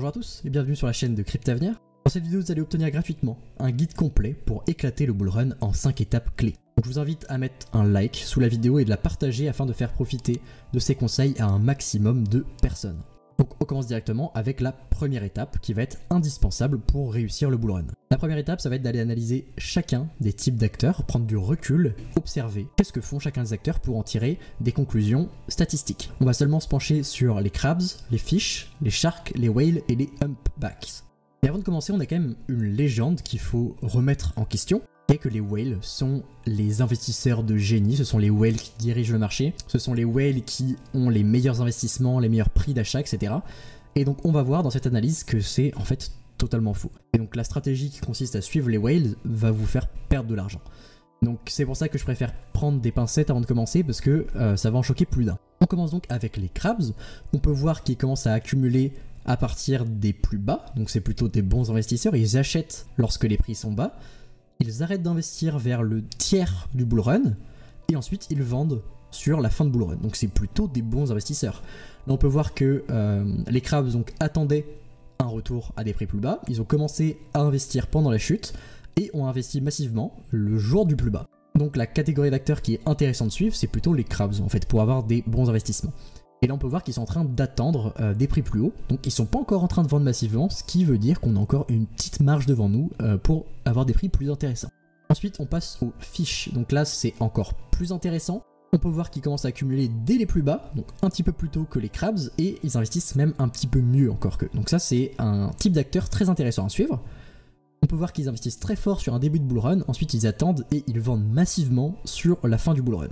Bonjour à tous et bienvenue sur la chaîne de Cryptavenir. Dans cette vidéo, vous allez obtenir gratuitement un guide complet pour éclater le bull run en 5 étapes clés. Donc, je vous invite à mettre un like sous la vidéo et de la partager afin de faire profiter de ces conseils à un maximum de personnes. Donc on commence directement avec la première étape qui va être indispensable pour réussir le bull run. La première étape, ça va être d'aller analyser chacun des types d'acteurs, prendre du recul, observer qu'est-ce que font chacun des acteurs pour en tirer des conclusions statistiques. On va seulement se pencher sur les crabs, les fish, les sharks, les whales et les humpbacks. Et avant de commencer, on a quand même une légende qu'il faut remettre en question. Et que les whales sont les investisseurs de génie, ce sont les whales qui dirigent le marché, ce sont les whales qui ont les meilleurs investissements, les meilleurs prix d'achat, etc. Et donc on va voir dans cette analyse que c'est en fait totalement faux. Et donc la stratégie qui consiste à suivre les whales va vous faire perdre de l'argent. Donc c'est pour ça que je préfère prendre des pincettes avant de commencer parce que ça va en choquer plus d'un. On commence donc avec les crabs, on peut voir qu'ils commencent à accumuler à partir des plus bas, donc c'est plutôt des bons investisseurs, ils achètent lorsque les prix sont bas. Ils arrêtent d'investir vers le tiers du bull run et ensuite ils vendent sur la fin de bull run. Donc c'est plutôt des bons investisseurs. Là on peut voir que les crabs donc attendaient un retour à des prix plus bas. Ils ont commencé à investir pendant la chute et ont investi massivement le jour du plus bas. Donc la catégorie d'acteurs qui est intéressante de suivre, c'est plutôt les crabs en fait pour avoir des bons investissements. Et là on peut voir qu'ils sont en train d'attendre des prix plus hauts, donc ils sont pas encore en train de vendre massivement, ce qui veut dire qu'on a encore une petite marge devant nous pour avoir des prix plus intéressants. Ensuite on passe aux fish, donc là c'est encore plus intéressant. On peut voir qu'ils commencent à accumuler dès les plus bas, donc un petit peu plus tôt que les crabs, et ils investissent même un petit peu mieux encore qu'eux. Donc ça c'est un type d'acteur très intéressant à suivre. On peut voir qu'ils investissent très fort sur un début de bull run, ensuite ils attendent et ils vendent massivement sur la fin du bull run.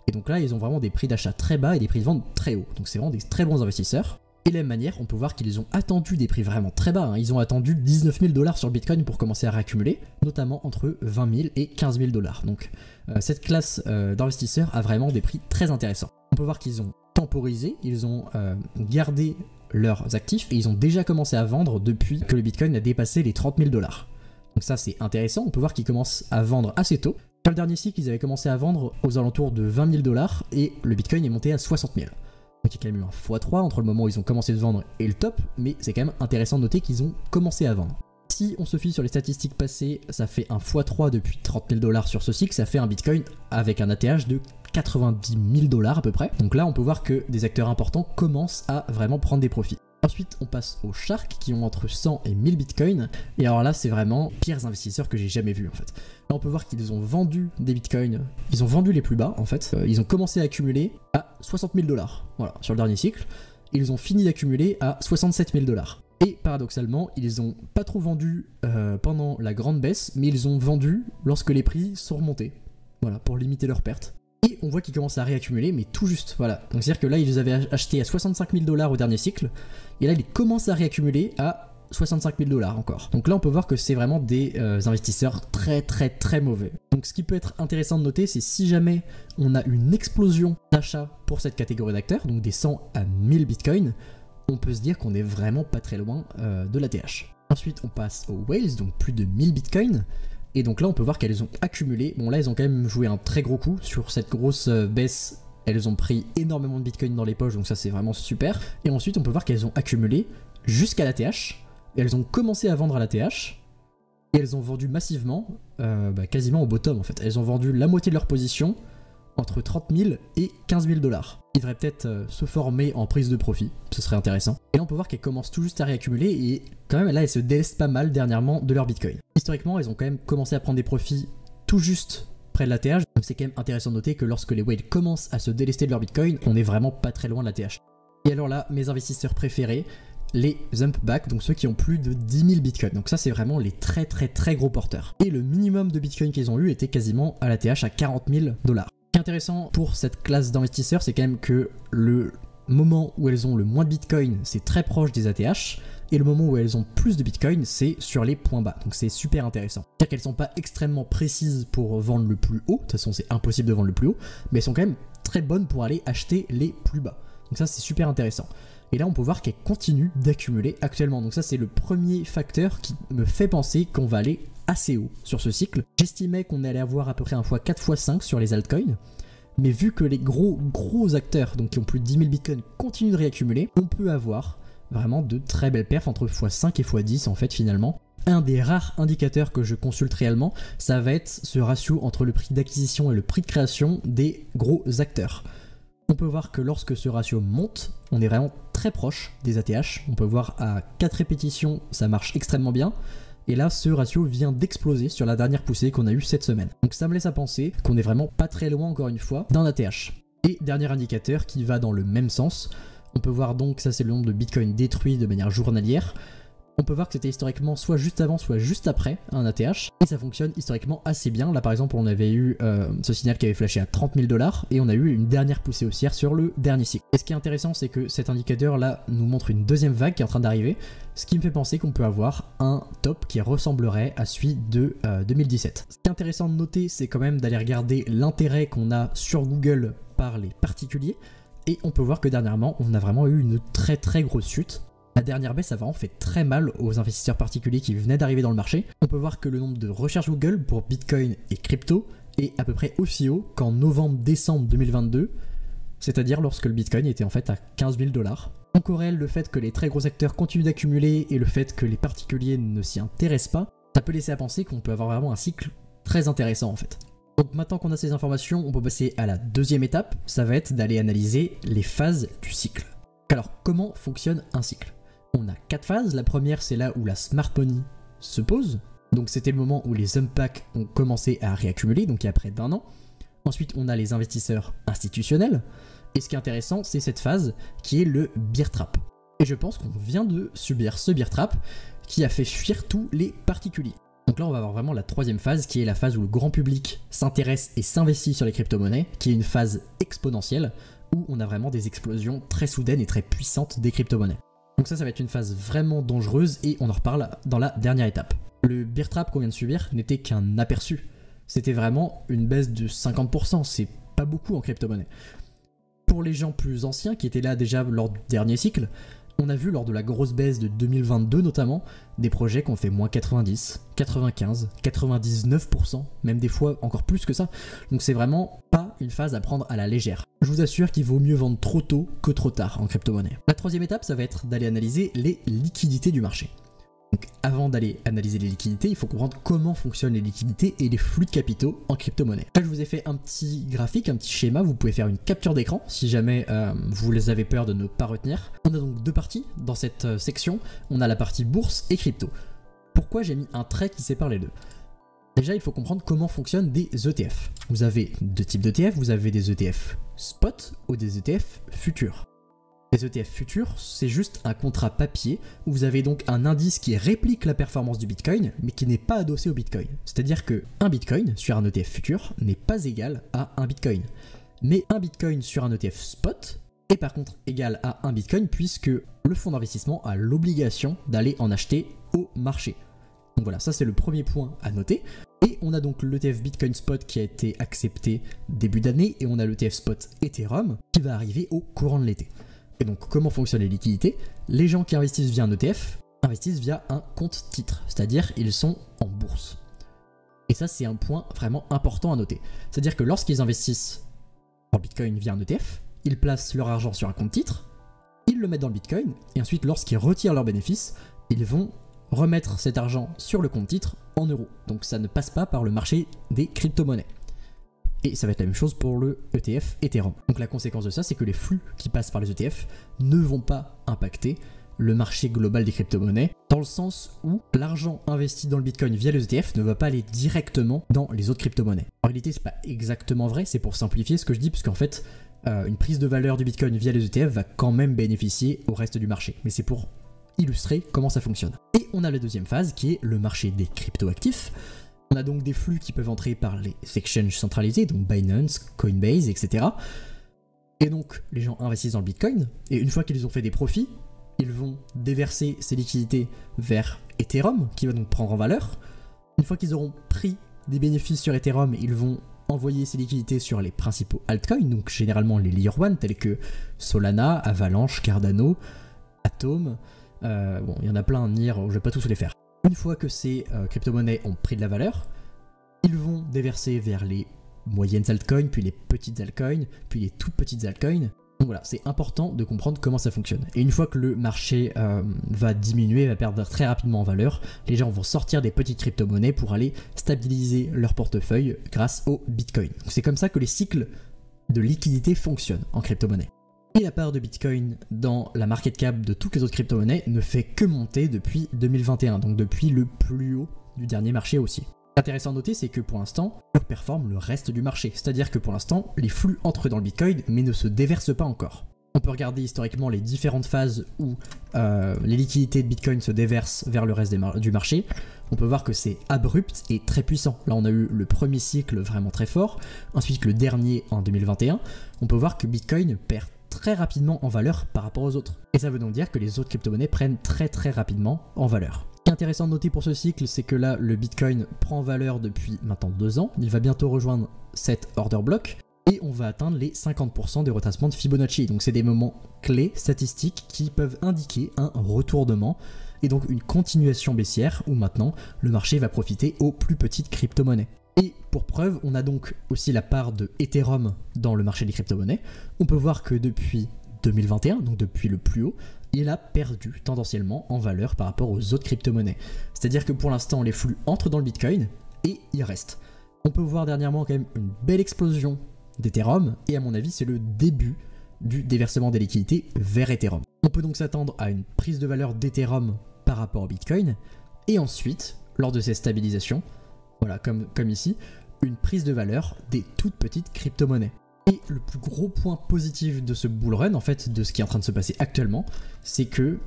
Et donc là, ils ont vraiment des prix d'achat très bas et des prix de vente très hauts. Donc c'est vraiment des très bons investisseurs. Et de la même manière, on peut voir qu'ils ont attendu des prix vraiment très bas. Ils ont attendu 19 000 $ sur Bitcoin pour commencer à réaccumuler, notamment entre 20 000 et 15 000 $. Donc cette classe d'investisseurs a vraiment des prix très intéressants. On peut voir qu'ils ont temporisé, ils ont gardé leurs actifs et ils ont déjà commencé à vendre depuis que le Bitcoin a dépassé les 30 000 $. Donc ça c'est intéressant, on peut voir qu'ils commencent à vendre assez tôt. Sur le dernier cycle, ils avaient commencé à vendre aux alentours de 20 000 $ et le Bitcoin est monté à 60 000. Donc il y a quand même eu un x3 entre le moment où ils ont commencé de vendre et le top, mais c'est quand même intéressant de noter qu'ils ont commencé à vendre. Si on se fie sur les statistiques passées, ça fait un x3 depuis 30 000 $ sur ce cycle, ça fait un Bitcoin avec un ATH de 90 000 $ à peu près. Donc là, on peut voir que des acteurs importants commencent à vraiment prendre des profits. Ensuite, on passe aux sharks qui ont entre 100 et 1000 bitcoins. Et alors là, c'est vraiment les pires investisseurs que j'ai jamais vus en fait. Là, on peut voir qu'ils ont vendu des bitcoins. Ils ont vendu les plus bas en fait. Ils ont commencé à accumuler à 60 000 $. Voilà, sur le dernier cycle. Ils ont fini d'accumuler à 67 000 $. Et paradoxalement, ils ont pas trop vendu pendant la grande baisse, mais ils ont vendu lorsque les prix sont remontés. Voilà, pour limiter leurs pertes. Et on voit qu'ils commencent à réaccumuler, mais tout juste, voilà. Donc c'est-à-dire que là, ils avaient acheté à 65 000 $ au dernier cycle, et là, ils commencent à réaccumuler à 65 000 $ encore. Donc là, on peut voir que c'est vraiment des investisseurs très mauvais. Donc ce qui peut être intéressant de noter, c'est si jamais on a une explosion d'achat pour cette catégorie d'acteurs, donc des 100 à 1000 bitcoins, on peut se dire qu'on est vraiment pas très loin de l'ATH. Ensuite, on passe aux whales, donc plus de 1000 bitcoins. Et donc là on peut voir qu'elles ont accumulé, bon là elles ont quand même joué un très gros coup sur cette grosse baisse, elles ont pris énormément de bitcoin dans les poches donc ça c'est vraiment super. Et ensuite on peut voir qu'elles ont accumulé jusqu'à l'ATH, et elles ont commencé à vendre à l'ATH, et elles ont vendu massivement, quasiment au bottom en fait. Elles ont vendu la moitié de leur position entre 30 000 et 15 000 $. Ils devraient peut-être se former en prise de profit, ce serait intéressant. Et là on peut voir qu'elles commencent tout juste à réaccumuler et quand même là elles se délestent pas mal dernièrement de leur Bitcoin. Historiquement elles ont quand même commencé à prendre des profits tout juste près de l'ATH, donc c'est quand même intéressant de noter que lorsque les whales commencent à se délester de leur Bitcoin, on est vraiment pas très loin de l'ATH. Et alors là, mes investisseurs préférés, les humpbacks, donc ceux qui ont plus de 10 000 bitcoins. Donc ça c'est vraiment les très gros porteurs. Et le minimum de bitcoin qu'ils ont eu était quasiment à l'ATH à 40 000 $. Ce qui est intéressant pour cette classe d'investisseurs, c'est quand même que le moment où elles ont le moins de bitcoin, c'est très proche des ATH, et le moment où elles ont plus de bitcoin, c'est sur les points bas. Donc c'est super intéressant. C'est-à-dire qu'elles sont pas extrêmement précises pour vendre le plus haut, de toute façon c'est impossible de vendre le plus haut, mais elles sont quand même très bonnes pour aller acheter les plus bas. Donc ça c'est super intéressant. Et là on peut voir qu'elles continuent d'accumuler actuellement. Donc ça c'est le premier facteur qui me fait penser qu'on va aller assez haut sur ce cycle. J'estimais qu'on allait avoir à peu près un x4, x5 sur les altcoins. Mais vu que les gros acteurs, donc qui ont plus de 10 000 bitcoins, continuent de réaccumuler, on peut avoir vraiment de très belles perfs entre x5 et x10 en fait finalement. Un des rares indicateurs que je consulte réellement, ça va être ce ratio entre le prix d'acquisition et le prix de création des gros acteurs. On peut voir que lorsque ce ratio monte, on est vraiment très proche des ATH. On peut voir à 4 répétitions, ça marche extrêmement bien. Et là, ce ratio vient d'exploser sur la dernière poussée qu'on a eue cette semaine. Donc ça me laisse à penser qu'on est vraiment pas très loin, encore une fois, d'un ATH. Et dernier indicateur qui va dans le même sens, on peut voir donc, ça c'est le nombre de bitcoins détruits de manière journalière. On peut voir que c'était historiquement soit juste avant, soit juste après un ATH. Et ça fonctionne historiquement assez bien. Là par exemple, on avait eu ce signal qui avait flashé à 30 000 $ et on a eu une dernière poussée haussière sur le dernier cycle. Et ce qui est intéressant, c'est que cet indicateur là nous montre une deuxième vague qui est en train d'arriver. Ce qui me fait penser qu'on peut avoir un top qui ressemblerait à celui de 2017. Ce qui est intéressant de noter, c'est quand même d'aller regarder l'intérêt qu'on a sur Google par les particuliers. Et on peut voir que dernièrement, on a vraiment eu une très grosse chute. La dernière baisse a vraiment fait très mal aux investisseurs particuliers qui venaient d'arriver dans le marché. On peut voir que le nombre de recherches Google pour Bitcoin et crypto est à peu près aussi haut qu'en novembre-décembre 2022, c'est-à-dire lorsque le Bitcoin était en fait à 15 000 $. En corrèle, le fait que les très gros acteurs continuent d'accumuler et le fait que les particuliers ne s'y intéressent pas, ça peut laisser à penser qu'on peut avoir vraiment un cycle très intéressant en fait. Donc maintenant qu'on a ces informations, on peut passer à la deuxième étape, ça va être d'aller analyser les phases du cycle. Alors comment fonctionne un cycle ? On a 4 phases. La première, c'est là où la smart money se pose. Donc c'était le moment où les unpacks ont commencé à réaccumuler, donc il y a près d'1 an. Ensuite, on a les investisseurs institutionnels. Et ce qui est intéressant, c'est cette phase qui est le bear trap. Et je pense qu'on vient de subir ce bear trap qui a fait fuir tous les particuliers. Donc là, on va avoir vraiment la troisième phase qui est la phase où le grand public s'intéresse et s'investit sur les crypto-monnaies, qui est une phase exponentielle où on a vraiment des explosions très soudaines et très puissantes des crypto-monnaies. Donc ça va être une phase vraiment dangereuse et on en reparle dans la dernière étape. Le bear trap qu'on vient de subir n'était qu'un aperçu. C'était vraiment une baisse de 50%, c'est pas beaucoup en crypto-monnaie. Pour les gens plus anciens qui étaient là déjà lors du dernier cycle, on a vu lors de la grosse baisse de 2022 notamment, des projets qui ont fait moins 90, 95, 99%, même des fois encore plus que ça. Donc c'est vraiment pas une phase à prendre à la légère. Je vous assure qu'il vaut mieux vendre trop tôt que trop tard en crypto-monnaie. La troisième étape, ça va être d'aller analyser les liquidités du marché. Donc avant d'aller analyser les liquidités, il faut comprendre comment fonctionnent les liquidités et les flux de capitaux en crypto-monnaie. Là, je vous ai fait un petit graphique, un petit schéma, vous pouvez faire une capture d'écran si jamais vous avez peur de ne pas retenir. On a donc deux parties dans cette section, on a la partie bourse et crypto. Pourquoi j'ai mis un trait qui sépare les deux ? Déjà, il faut comprendre comment fonctionnent des ETF. Vous avez deux types d'ETF, vous avez des ETF spot ou des ETF futurs. Les ETF futurs, c'est juste un contrat papier où vous avez donc un indice qui réplique la performance du Bitcoin, mais qui n'est pas adossé au Bitcoin. C'est-à-dire que un Bitcoin sur un ETF futur n'est pas égal à un Bitcoin. Mais un Bitcoin sur un ETF spot est par contre égal à un Bitcoin puisque le fonds d'investissement a l'obligation d'aller en acheter au marché. Donc voilà, ça c'est le premier point à noter. Et on a donc l'ETF Bitcoin Spot qui a été accepté début d'année et on a l'ETF Spot Ethereum qui va arriver au courant de l'été. Et donc comment fonctionnent les liquidités ? Les gens qui investissent via un ETF investissent via un compte titre, c'est-à-dire ils sont en bourse. Et ça c'est un point vraiment important à noter. C'est-à-dire que lorsqu'ils investissent en Bitcoin via un ETF, ils placent leur argent sur un compte titre, ils le mettent dans le Bitcoin, et ensuite lorsqu'ils retirent leurs bénéfices, ils vont remettre cet argent sur le compte titre en euros. Donc ça ne passe pas par le marché des crypto-monnaies. Et ça va être la même chose pour le ETF Ethereum. Donc la conséquence de ça, c'est que les flux qui passent par les ETF ne vont pas impacter le marché global des crypto-monnaies, dans le sens où l'argent investi dans le Bitcoin via les ETF ne va pas aller directement dans les autres crypto-monnaies. En réalité, c'est pas exactement vrai, c'est pour simplifier ce que je dis, parce qu'en fait, une prise de valeur du Bitcoin via les ETF va quand même bénéficier au reste du marché. Mais c'est pour illustrer comment ça fonctionne. Et on a la deuxième phase qui est le marché des crypto-actifs. On a donc des flux qui peuvent entrer par les exchanges centralisés, donc Binance, Coinbase, etc. Et donc les gens investissent dans le Bitcoin, et une fois qu'ils ont fait des profits, ils vont déverser ces liquidités vers Ethereum, qui va donc prendre en valeur. Une fois qu'ils auront pris des bénéfices sur Ethereum, ils vont envoyer ces liquidités sur les principaux altcoins, donc généralement les Layer 1, tels que Solana, Avalanche, Cardano, Atom, bon il y en a plein, NIR, je vais pas tous les faire. Une fois que ces crypto-monnaies ont pris de la valeur, ils vont déverser vers les moyennes altcoins, puis les petites altcoins, puis les toutes petites altcoins. Donc voilà, c'est important de comprendre comment ça fonctionne. Et une fois que le marché va diminuer, va perdre très rapidement en valeur, les gens vont sortir des petites crypto-monnaies pour aller stabiliser leur portefeuille grâce au Bitcoin. Donc c'est comme ça que les cycles de liquidité fonctionnent en crypto-monnaie. Et la part de Bitcoin dans la market cap de toutes les autres crypto-monnaies ne fait que monter depuis 2021, donc depuis le plus haut du dernier marché aussi. Intéressant à noter, c'est que pour l'instant, il performe le reste du marché. C'est-à-dire que pour l'instant, les flux entrent dans le Bitcoin, mais ne se déversent pas encore. On peut regarder historiquement les différentes phases où les liquidités de Bitcoin se déversent vers le reste du marché. On peut voir que c'est abrupt et très puissant. Là, on a eu le premier cycle vraiment très fort, ensuite le dernier en 2021. On peut voir que Bitcoin perd très rapidement en valeur par rapport aux autres. Et ça veut donc dire que les autres crypto-monnaies prennent très rapidement en valeur. Ce qui est intéressant de noter pour ce cycle, c'est que là, le Bitcoin prend valeur depuis maintenant 2 ans. Il va bientôt rejoindre cet order block et on va atteindre les 50% des retracements de Fibonacci. Donc c'est des moments clés statistiques qui peuvent indiquer un retournement et donc une continuation baissière où maintenant le marché va profiter aux plus petites crypto-monnaies. Et pour preuve, on a donc aussi la part de Ethereum dans le marché des crypto-monnaies. On peut voir que depuis 2021, donc depuis le plus haut, il a perdu tendanciellement en valeur par rapport aux autres crypto-monnaies. C'est-à-dire que pour l'instant, les flux entrent dans le Bitcoin et ils restent. On peut voir dernièrement quand même une belle explosion d'Ethereum et à mon avis, c'est le début du déversement des liquidités vers Ethereum. On peut donc s'attendre à une prise de valeur d'Ethereum par rapport au Bitcoin et ensuite, lors de ces stabilisations, voilà, comme ici, une prise de valeur des toutes petites crypto-monnaies. Et le plus gros point positif de ce bull run, en fait, de ce qui est en train de se passer actuellement, c'est que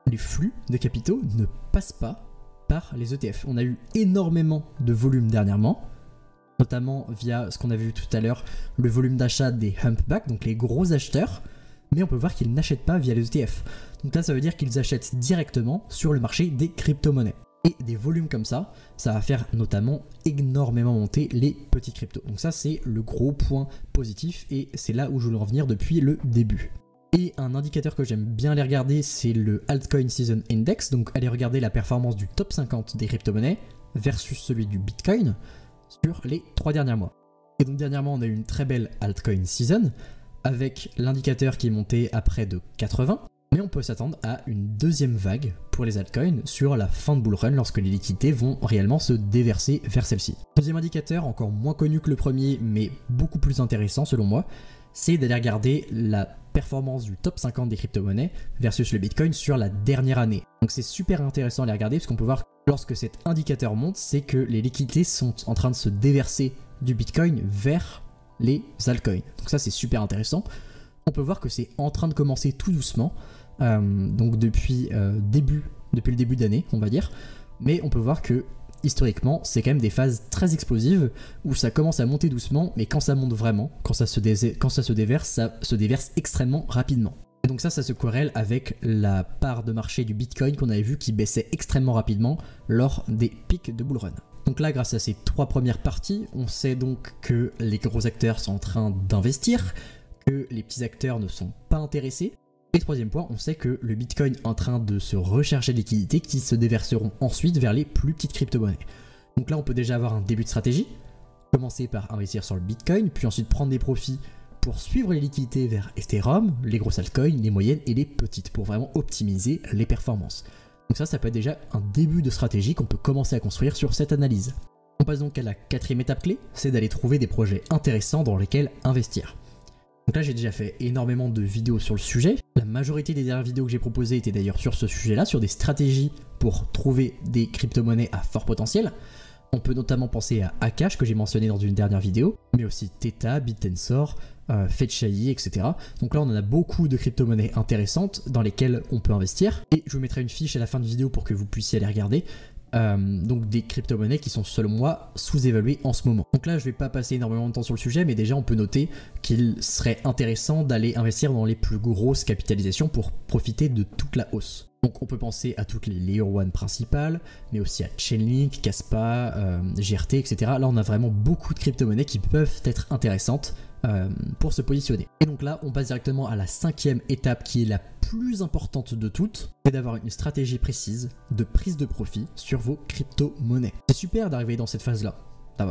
les flux de capitaux ne passent pas par les ETF. On a eu énormément de volume dernièrement, notamment via ce qu'on avait vu tout à l'heure, le volume d'achat des humpbacks, donc les gros acheteurs, mais on peut voir qu'ils n'achètent pas via les ETF. Donc là, ça veut dire qu'ils achètent directement sur le marché des crypto-monnaies. Et des volumes comme ça va faire notamment énormément monter les petits cryptos. Donc ça, c'est le gros point positif et c'est là où je voulais en venir depuis le début. Et un indicateur que j'aime bien aller regarder, c'est le Altcoin Season Index. Donc aller regarder la performance du top 50 des crypto-monnaies versus celui du Bitcoin sur les 3 derniers mois. Et donc dernièrement, on a eu une très belle Altcoin Season avec l'indicateur qui est monté à près de 80. Mais on peut s'attendre à une deuxième vague pour les altcoins sur la fin de bull run lorsque les liquidités vont réellement se déverser vers celle-ci. Deuxième indicateur, encore moins connu que le premier, mais beaucoup plus intéressant selon moi, c'est d'aller regarder la performance du top 50 des crypto-monnaies versus le Bitcoin sur la dernière année. Donc c'est super intéressant à les regarder parce qu'on peut voir que lorsque cet indicateur monte, c'est que les liquidités sont en train de se déverser du Bitcoin vers les altcoins. Donc ça c'est super intéressant. On peut voir que c'est en train de commencer tout doucement, donc depuis le début d'année, on va dire. Mais on peut voir que historiquement, c'est quand même des phases très explosives où ça commence à monter doucement, mais quand ça monte vraiment, quand ça se déverse, ça se déverse extrêmement rapidement. Et donc ça se corrèle avec la part de marché du Bitcoin qu'on avait vu qui baissait extrêmement rapidement lors des pics de bull run. Donc là, grâce à ces 3 premières parties, on sait donc que les gros acteurs sont en train d'investir, que les petits acteurs ne sont pas intéressés. Et troisième point, on sait que le Bitcoin est en train de se recharger de liquidités qui se déverseront ensuite vers les plus petites crypto-monnaies. Donc là, on peut déjà avoir un début de stratégie, commencer par investir sur le Bitcoin, puis ensuite prendre des profits pour suivre les liquidités vers Ethereum, les grosses altcoins, les moyennes et les petites, pour vraiment optimiser les performances. Donc ça peut être déjà un début de stratégie qu'on peut commencer à construire sur cette analyse. On passe donc à la 4e étape clé, c'est d'aller trouver des projets intéressants dans lesquels investir. Donc là, j'ai déjà fait énormément de vidéos sur le sujet. La majorité des dernières vidéos que j'ai proposées étaient d'ailleurs sur ce sujet-là, sur des stratégies pour trouver des crypto-monnaies à fort potentiel. On peut notamment penser à Akash, que j'ai mentionné dans une dernière vidéo, mais aussi Theta, BitTensor, Fetchai, etc. Donc là, on en a beaucoup de crypto-monnaies intéressantes dans lesquelles on peut investir. Et je vous mettrai une fiche à la fin de la vidéo pour que vous puissiez aller regarder. Donc des crypto-monnaies qui sont selon moi sous-évaluées en ce moment. Donc là je vais pas passer énormément de temps sur le sujet, mais déjà on peut noter qu'il serait intéressant d'aller investir dans les plus grosses capitalisations pour profiter de toute la hausse. Donc on peut penser à toutes les Layer 1 principales, mais aussi à Chainlink, Kaspa, GRT, etc. Là on a vraiment beaucoup de crypto-monnaies qui peuvent être intéressantes pour se positionner. Et donc là on passe directement à la 5e étape qui est la plus importante de toutes, c'est d'avoir une stratégie précise de prise de profit sur vos crypto-monnaies. C'est super d'arriver dans cette phase là,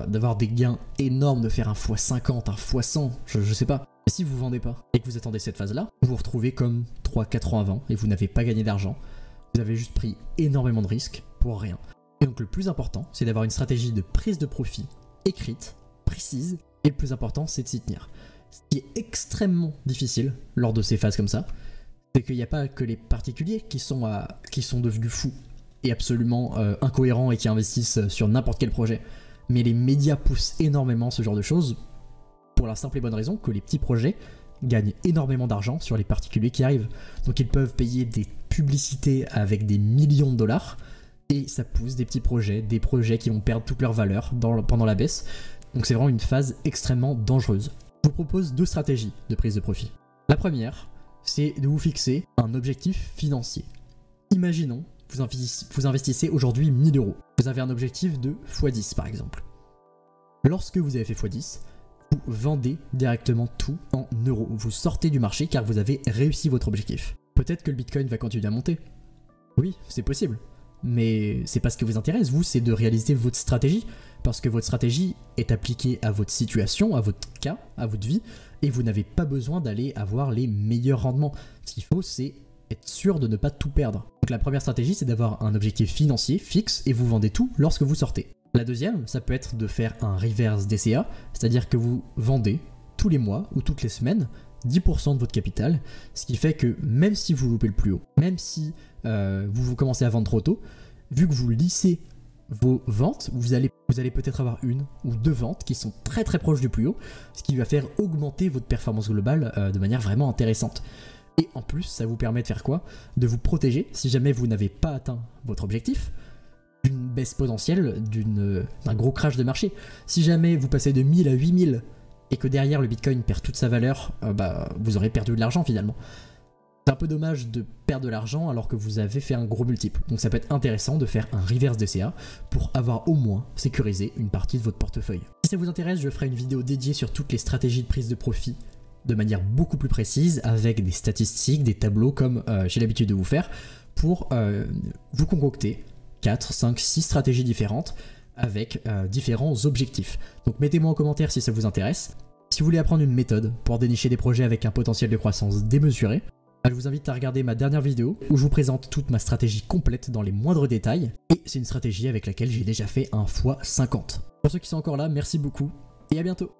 d'avoir des gains énormes, de faire un x50, un x100, je sais pas. Si vous vendez pas et que vous attendez cette phase-là, vous vous retrouvez comme 3-4 ans avant et vous n'avez pas gagné d'argent. Vous avez juste pris énormément de risques pour rien. Et donc le plus important, c'est d'avoir une stratégie de prise de profit écrite, précise, et le plus important, c'est de s'y tenir. Ce qui est extrêmement difficile lors de ces phases comme ça, c'est qu'il n'y a pas que les particuliers qui sont devenus fous et absolument incohérents et qui investissent sur n'importe quel projet, mais les médias poussent énormément ce genre de choses pour la simple et bonne raison que les petits projets gagnent énormément d'argent sur les particuliers qui arrivent. Donc ils peuvent payer des publicités avec des millions de dollars et ça pousse des petits projets, des projets qui vont perdre toute leur valeur pendant la baisse. Donc c'est vraiment une phase extrêmement dangereuse. Je vous propose 2 stratégies de prise de profit. La première, c'est de vous fixer un objectif financier. Imaginons, vous investissez aujourd'hui 1000 €. Vous avez un objectif de x10 par exemple. Lorsque vous avez fait x10, vous vendez directement tout en euros. Vous sortez du marché car vous avez réussi votre objectif. Peut-être que le Bitcoin va continuer à monter. Oui, c'est possible. Mais c'est pas ce qui vous intéresse, vous, c'est de réaliser votre stratégie. Parce que votre stratégie est appliquée à votre situation, à votre cas, à votre vie, et vous n'avez pas besoin d'aller avoir les meilleurs rendements. Ce qu'il faut, c'est être sûr de ne pas tout perdre. Donc la première stratégie, c'est d'avoir un objectif financier fixe et vous vendez tout lorsque vous sortez. La deuxième, ça peut être de faire un reverse DCA, c'est-à-dire que vous vendez tous les mois ou toutes les semaines 10% de votre capital, ce qui fait que même si vous loupez le plus haut, même si vous commencez à vendre trop tôt, vu que vous lissez vos ventes, vous allez peut-être avoir 1 ou 2 ventes qui sont très très proches du plus haut, ce qui va faire augmenter votre performance globale de manière vraiment intéressante. Et en plus, ça vous permet de faire quoi? De vous protéger si jamais vous n'avez pas atteint votre objectif, d'une baisse potentielle, d'un gros crash de marché. Si jamais vous passez de 1000 à 8000 et que derrière le Bitcoin perd toute sa valeur, vous aurez perdu de l'argent finalement. C'est un peu dommage de perdre de l'argent alors que vous avez fait un gros multiple. Donc ça peut être intéressant de faire un reverse DCA pour avoir au moins sécurisé une partie de votre portefeuille. Si ça vous intéresse, je ferai une vidéo dédiée sur toutes les stratégies de prise de profit de manière beaucoup plus précise, avec des statistiques, des tableaux comme j'ai l'habitude de vous faire, pour vous concocter 4, 5, 6 stratégies différentes avec différents objectifs. Donc mettez-moi en commentaire si ça vous intéresse. Si vous voulez apprendre une méthode pour dénicher des projets avec un potentiel de croissance démesuré, je vous invite à regarder ma dernière vidéo où je vous présente toute ma stratégie complète dans les moindres détails. Et c'est une stratégie avec laquelle j'ai déjà fait un x50. Pour ceux qui sont encore là, merci beaucoup et à bientôt.